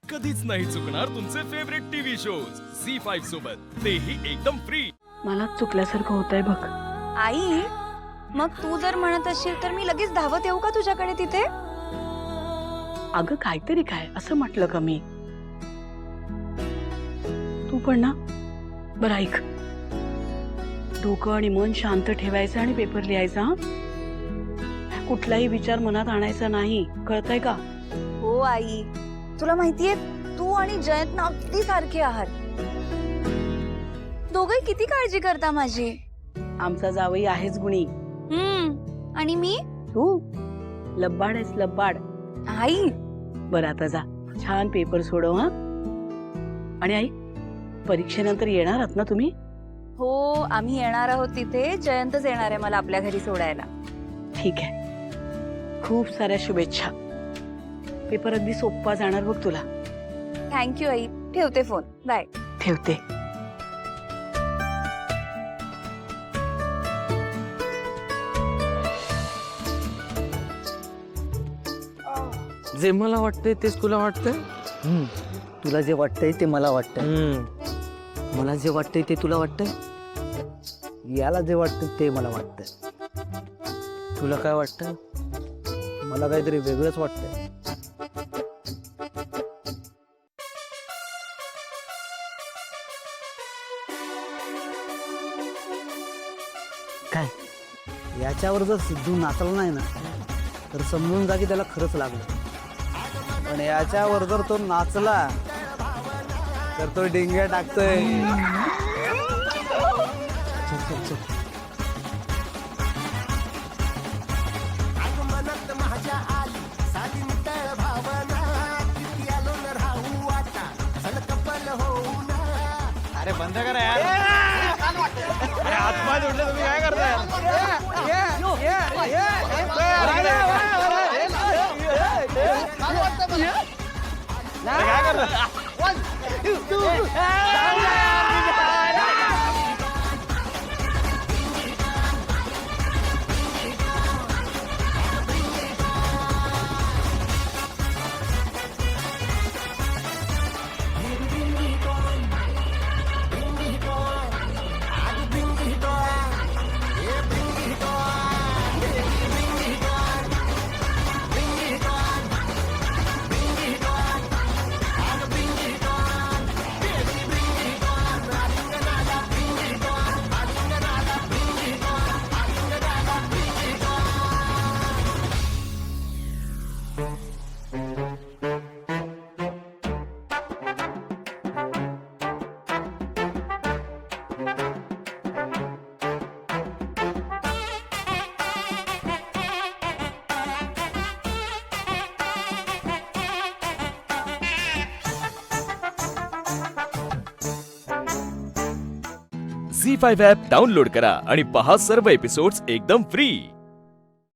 कधीच नाही चुकणार तुमचे फेवरेट टीव्ही शोज झी5 सोबत, तेही एकदम फ्री। मला चुकल्यासारखं होतंय बघ। आई, मग तू जर म्हणत असशील तर मी लगेच धावत येऊ का तुझ्याकडे तिथे? अगं काहीतरी काय असं म्हटलं का मी? तू पण ना, बरं ऐक, डोकं आणि मन शांत ठेवायचं आणि पेपर लिहायचा हा? कुठलाही विचार मनात आणायचा नाही, कळतंय का? हो आई, तुला माहितीये तू आणि जयंत ना अगदी सारखे आहात। दोघे किती काळजी करता माझी। आमचा जावई आहेच गुणी। आणि मी? तू लब्बाड आहेस, लब्बाड। आई बरं आता जा, छान पेपर सोडव हा। आणि आई, परीक्षेनंतर येणार आहात ना तुम्ही? हो, आम्ही येणार आहोत तिथे। जयंतच येणार आहे मला आपल्या घरी सोडायला। ठीक आहे, खूप साऱ्या शुभेच्छा। पेपर अगदी सोपा जाणार बघ तुला। थँक्यू आई, ठेवते फोन, बाय। ठेवते। जे मला वाटतंय तेच तुला वाटतंय? तुला जे वाटतंय ते मला वाटतंय, मला जे वाटतंय ते तुला वाटतंय? याला जे वाटतं ते मला वाटतंय। तुला काय वाटतं? मला काहीतरी वेगळंच वाटतंय। काय? याच्यावर जर सिद्धू नाचला नाही ना तर समजून जा की त्याला खरंच लागलं, पण याच्यावर जर तो नाचला तर तो डिंग्या टाकतोय। चल चल चल। अरे बंद करा यार। अरे आत्मा जोडले तुम्ही काय करताय? काय करताय? झी5 ॲप डाउनलोड करा आणि पहा सर्व एपिसोड्स एकदम फ्री।